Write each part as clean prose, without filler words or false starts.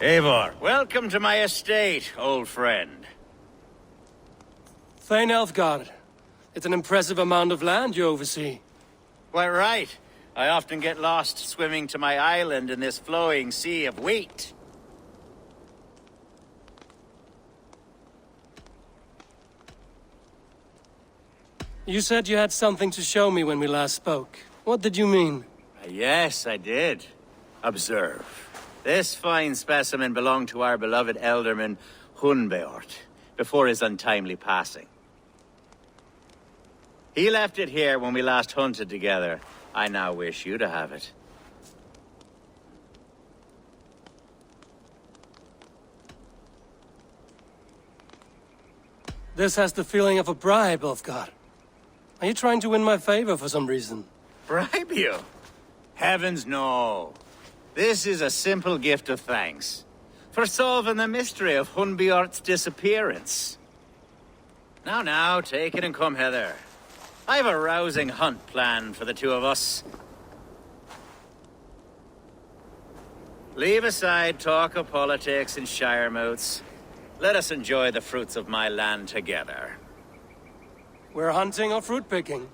Eivor, welcome to my estate, old friend. Thegn. It's an impressive amount of land you oversee. Quite right. I often get lost swimming to my island in this flowing sea of wheat. You said you had something to show me when we last spoke. What did you mean? Yes, I did. Observe. This fine specimen belonged to our beloved elderman, Hunbeort, before his untimely passing. He left it here when we last hunted together. I now wish you to have it. This has the feeling of a bribe, Ulfgar. Are you trying to win my favor for some reason? Bribe you? Heavens no. This is a simple gift of thanks for solving the mystery of Hunbeort's disappearance. Now, take it and come hither. I've a rousing hunt planned for the two of us. Leave aside talk of politics and shire moats. Let us enjoy the fruits of my land together. We're hunting or fruit picking?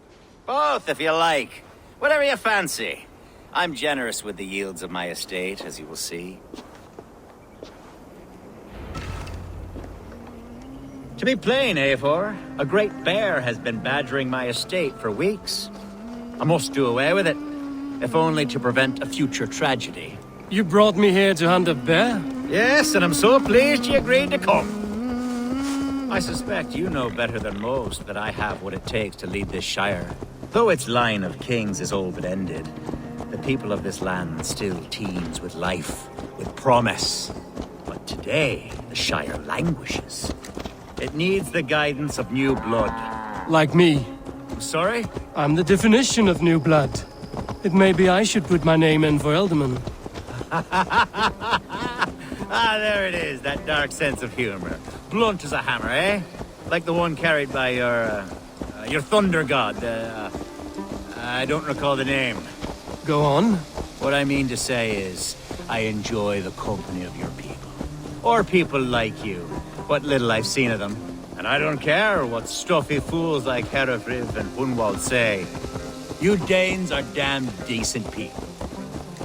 Both, if you like. Whatever you fancy. I'm generous with the yields of my estate, as you will see. To be plain, Eivor, a great bear has been badgering my estate for weeks. I must do away with it, if only to prevent a future tragedy. You brought me here to hunt a bear? Yes, and I'm so pleased you agreed to come. I suspect you know better than most that I have what it takes to lead this shire. Though its line of kings is all but ended, the people of this land still teems with life, with promise. But today, the shire languishes. It needs the guidance of new blood. Like me. Sorry? I'm the definition of new blood. It may be I should put my name in for Elderman. Ah, there it is, that dark sense of humor. Blunt as a hammer, eh? Like the one carried by your thunder god. I don't recall the name. Go on. What I mean to say is, I enjoy the company of your people. Or people like you. What little I've seen of them. And I don't care what stuffy fools like Herefriv and Hunwald say. You Danes are damned decent people.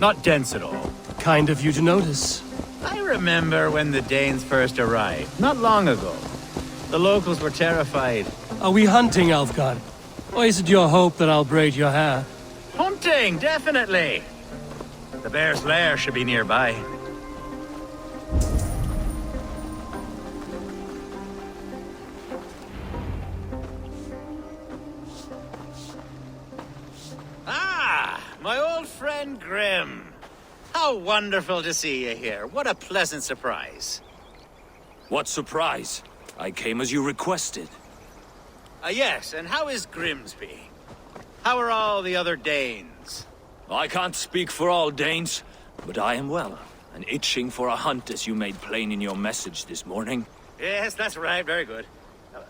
Not dense at all. Kind of you to notice. I remember when the Danes first arrived, not long ago. The locals were terrified. Are we hunting, Ulfgar? Or is it your hope that I'll braid your hair? Hunting, definitely! The bear's lair should be nearby. Ah, my old friend Grim. How wonderful to see you here. What a pleasant surprise. What surprise? I came as you requested. Yes, and how is Grimsby? How are all the other Danes? I can't speak for all Danes, but I am well, and itching for a hunt as you made plain in your message this morning. Yes, that's right. Very good.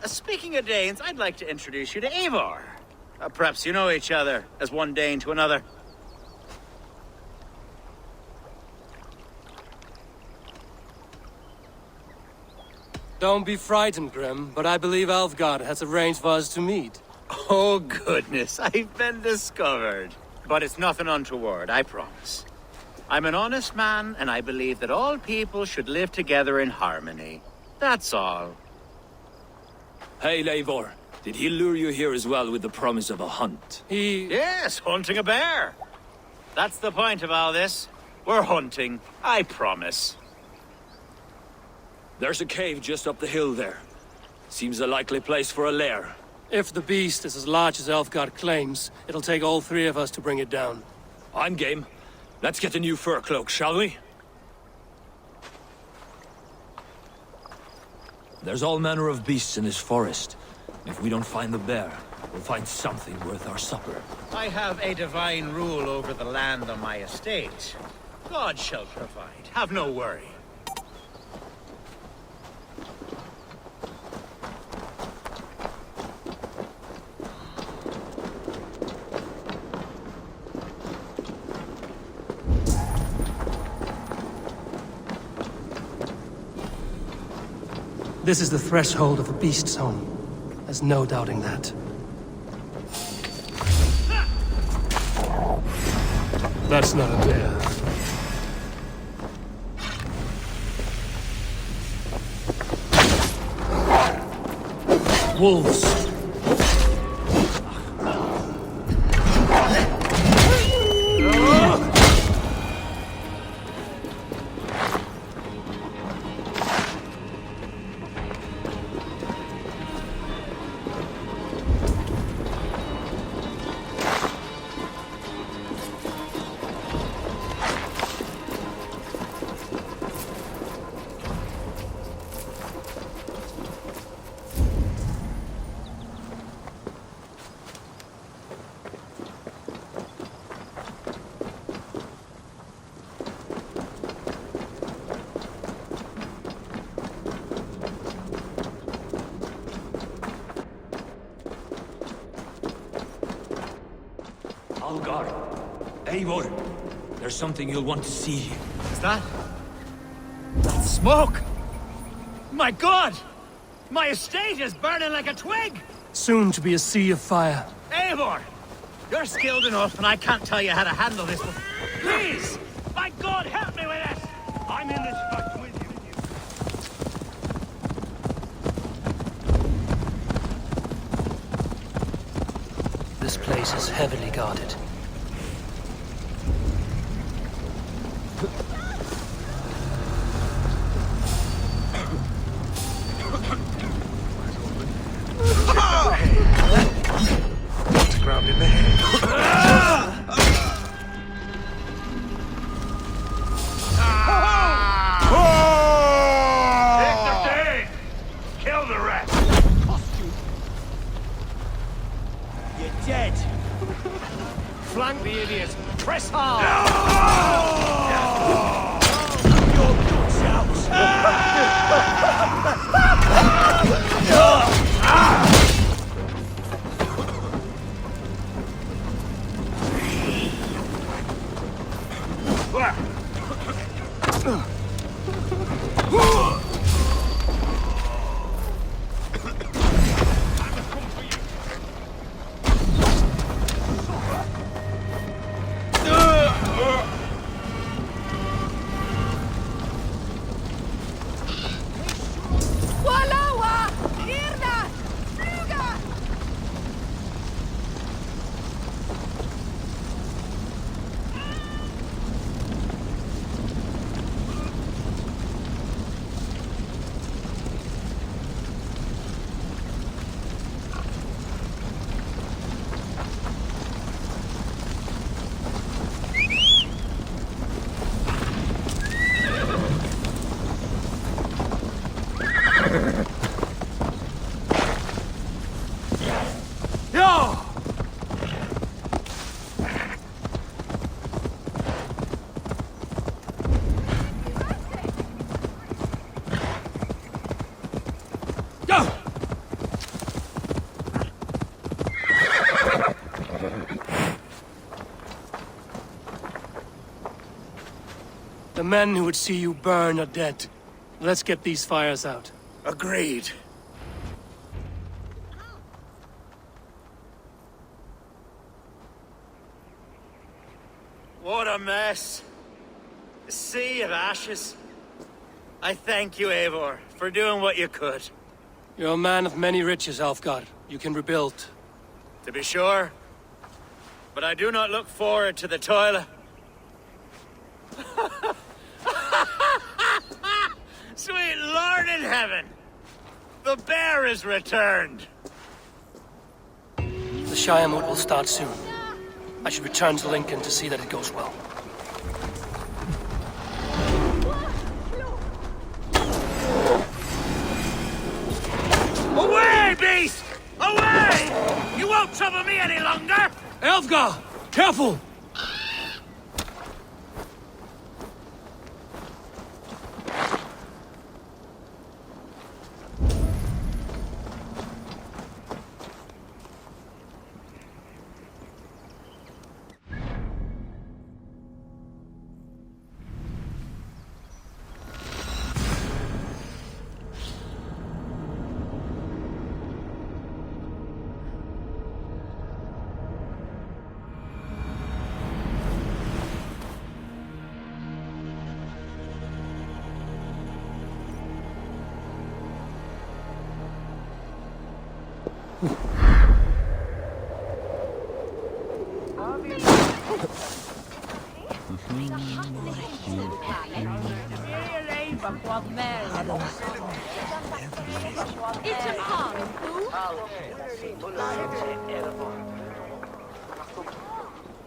Speaking of Danes, I'd like to introduce you to Eivor. Perhaps you know each other as one Dane to another. Don't be frightened, Grim, but I believe Ulfgar has arranged for us to meet. Oh, goodness, I've been discovered. But it's nothing untoward, I promise. I'm an honest man, and I believe that all people should live together in harmony. That's all. Hey, Eivor, did he lure you here as well with the promise of a hunt? Yes, hunting a bear. That's the point of all this. We're hunting, I promise. There's a cave just up the hill there. Seems a likely place for a lair. If the beast is as large as Ulfgar claims, it'll take all three of us to bring it down. I'm game. Let's get a new fur cloak, shall we? There's all manner of beasts in this forest. If we don't find the bear, we'll find something worth our supper. I have a divine rule over the land on my estate. God shall provide. Have no worry. This is the threshold of the Beast's home. There's no doubting that. That's not a bear. Wolves. Algar, Eivor, there's something you'll want to see. Is that? That's smoke! My god! My estate is burning like a twig! Soon to be a sea of fire. Eivor! You're skilled enough, and I can't tell you how to handle this, but please! My god, help me with this! I'm in this fight with you. This place is heavily guarded. Ground in the head. Take the Thegn! Kill the rest! You're dead! Flank the idiot! Press hard! Your guts The men who would see you burn are dead. Let's get these fires out. Agreed. What a mess. A sea of ashes. I thank you, Eivor, for doing what you could. You're a man of many riches, Alfgard. You can rebuild. To be sure. But I do not look forward to the toil. Sweet Lord in heaven! The bear is returned! The Shire mood will start soon. I should return to Lincoln to see that it goes well. Away, beast! Away! You won't trouble me any longer! Alfgard! Careful!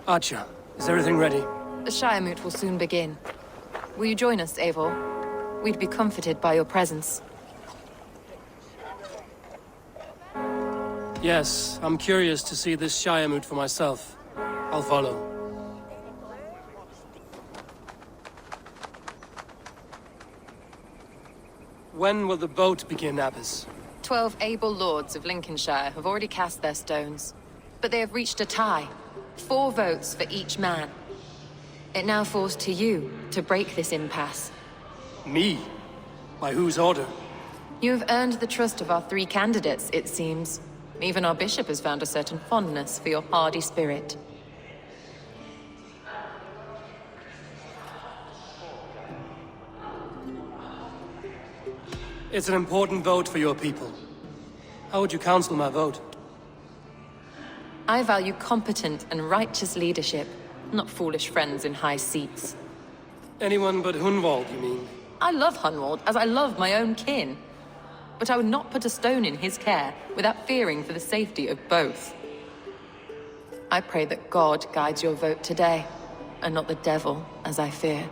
Archer, is everything ready? The Shire Moot will soon begin. Will you join us, Eivor? We'd be comforted by your presence. Yes, I'm curious to see this Shire Moot for myself. I'll follow. When will the boat begin, Abbess? 12 able lords of Lincolnshire have already cast their stones, but they have reached a tie. 4 votes for each man. It now falls to you to break this impasse. Me? By whose order? You have earned the trust of our 3 candidates, it seems. Even our bishop has found a certain fondness for your hardy spirit. It's an important vote for your people. How would you counsel my vote? I value competent and righteous leadership, not foolish friends in high seats. Anyone but Hunwald, you mean? I love Hunwald as I love my own kin. But I would not put a stone in his care without fearing for the safety of both. I pray that God guides your vote today, and not the devil, as I fear.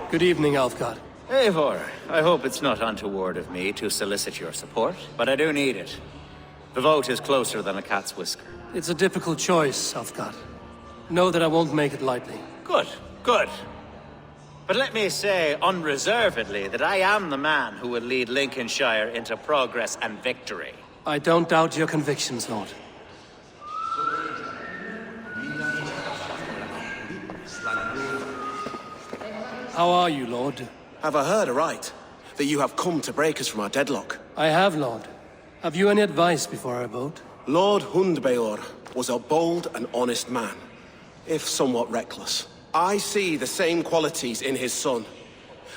Good evening, Alfgard. Eivor, I hope it's not untoward of me to solicit your support, but I do need it. The vote is closer than a cat's whisker. It's a difficult choice, Alfgard. Know that I won't make it lightly. Good, good. But let me say unreservedly that I am the man who will lead Lincolnshire into progress and victory. I don't doubt your convictions, Lord. How are you, Lord? Have I heard aright that you have come to break us from our deadlock? I have, Lord. Have you any advice before I vote? Lord Hundbeor was a bold and honest man, if somewhat reckless. I see the same qualities in his son.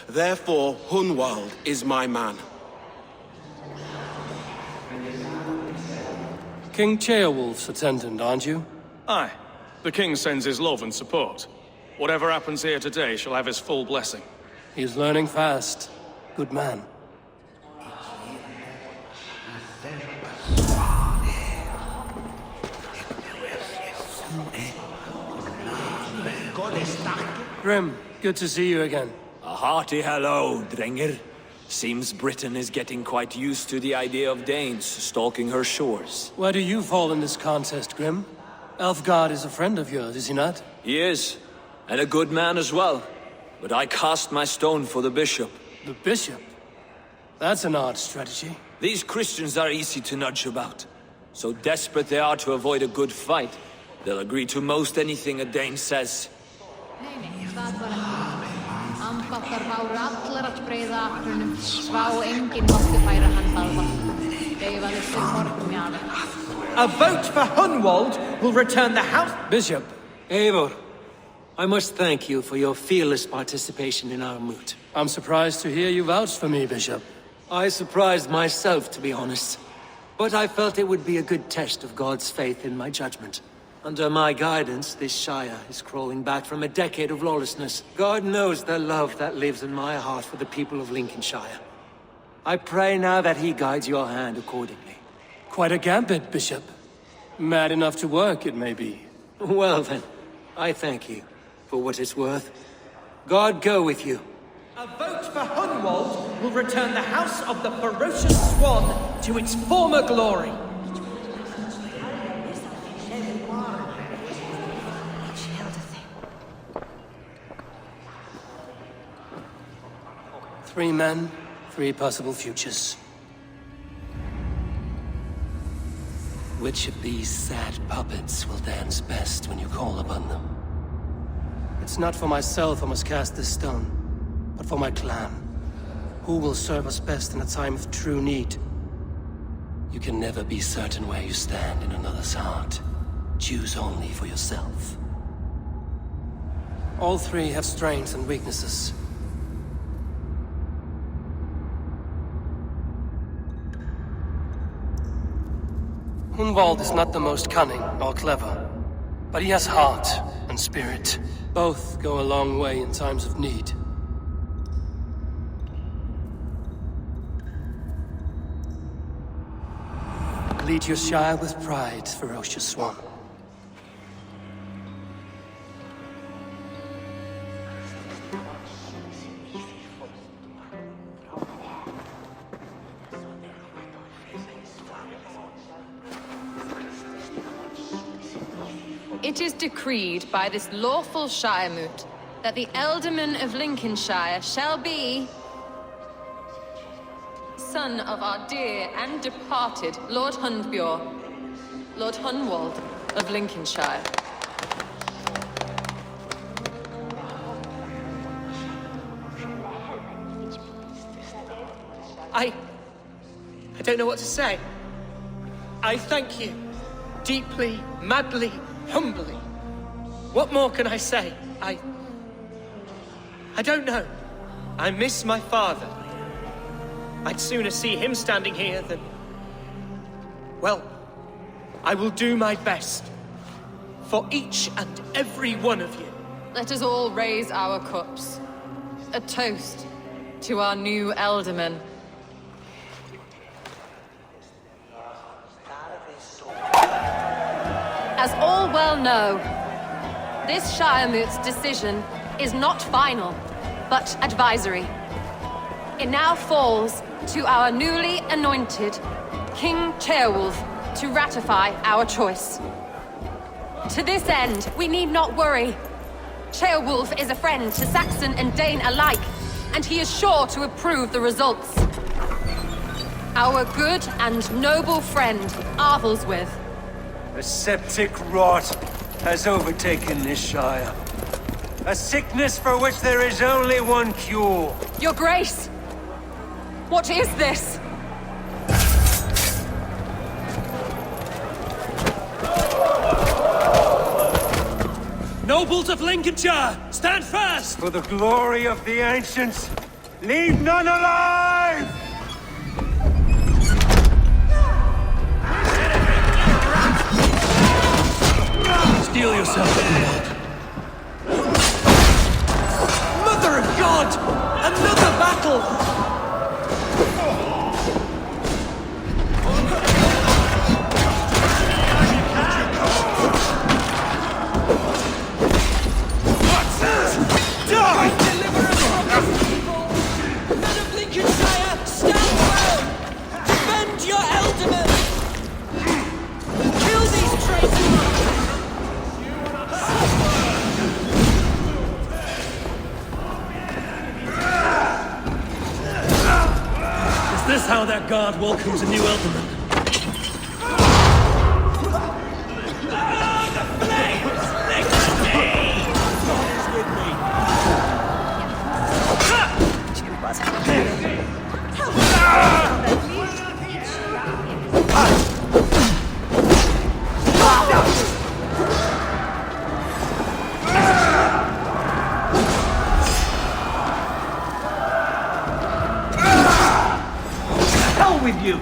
Therefore, Hunwald is my man. King Ceolwulf's attendant, aren't you? Aye. The king sends his love and support. Whatever happens here today shall have his full blessing. He's learning fast. Good man. Grim, good to see you again. A hearty hello, Drenger. Seems Britain is getting quite used to the idea of Danes stalking her shores. Where do you fall in this contest, Grim? Elfgard is a friend of yours, is he not? He is, and a good man as well. But I cast my stone for the bishop. The bishop? That's an odd strategy. These Christians are easy to nudge about. So desperate they are to avoid a good fight, they'll agree to most anything a Dane says. A vote for Hunwald will return the house... Bishop. Eivor, I must thank you for your fearless participation in our moot. I'm surprised to hear you vouch for me, Bishop. I surprised myself, to be honest. But I felt it would be a good test of God's faith in my judgment. Under my guidance, this Shire is crawling back from a decade of lawlessness. God knows the love that lives in my heart for the people of Lincolnshire. I pray now that he guides your hand accordingly. Quite a gambit, Bishop. Mad enough to work, it may be. Well then, I thank you for what it's worth. God go with you. A vote for Hunwald will return the House of the Ferocious Swan to its former glory. Three men, 3 possible futures. Which of these sad puppets will dance best when you call upon them? It's not for myself I must cast this stone, but for my clan. Who will serve us best in a time of true need? You can never be certain where you stand in another's heart. Choose only for yourself. All three have strengths and weaknesses. Hunwald is not the most cunning or clever, but he has heart and spirit. Both go a long way in times of need. Lead your Shire with pride, ferocious Swan. It is decreed by this lawful Shiremoot that the Ealdorman of Lincolnshire shall be son of our dear and departed Lord Hundbjorn, Lord Hunwald of Lincolnshire. I don't know what to say. I thank you. Deeply, madly, humbly. What more can I say? I don't know. I miss my father. I'd sooner see him standing here than... Well, I will do my best. For each and every one of you. Let us all raise our cups. A toast to our new Ealdorman. As all well know, this Shiremoot's decision is not final, but advisory. It now falls to our newly anointed King Ceolwulf to ratify our choice. To this end, we need not worry. Ceolwulf is a friend to Saxon and Dane alike, and he is sure to approve the results. Our good and noble friend, Arthelswith. A septic rot has overtaken this Shire. A sickness for which there is only one cure. Your Grace! What is this? Nobles of Lincolnshire, stand fast! For the glory of the ancients, leave none alive! Steel yourself, Hunwald. Mother of God! Another battle! Is how that guard welcomes a new Ealdorman. With you.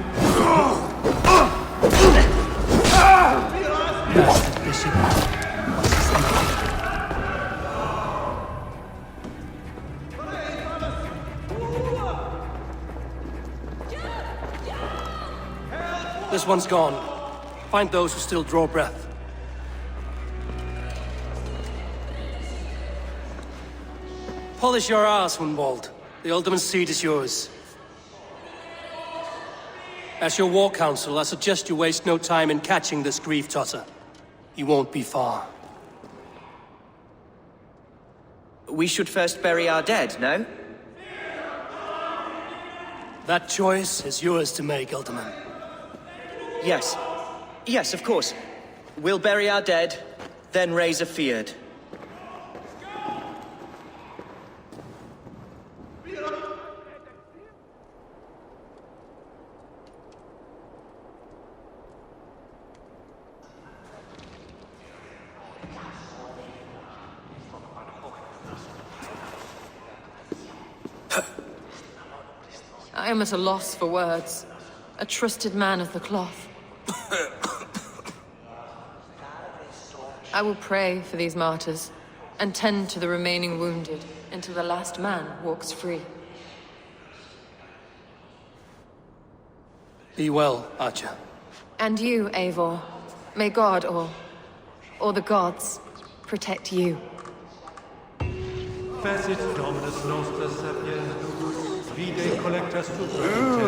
This one's gone. Find those who still draw breath. Polish your ass, Hunwald. The Ealdorman's seat is yours. As your war council, I suggest you waste no time in catching this grief totter. He won't be far. We should first bury our dead, no? That choice is yours to make, Ealdorman. Yes. Yes, of course. We'll bury our dead, then raise a feard. I am at a loss for words. A trusted man of the cloth. I will pray for these martyrs, and tend to the remaining wounded, until the last man walks free. Be well, Archer. And you, Eivor. May God, or the gods, protect you. Facit Dominus Nostra Sapiens Vitae Collectas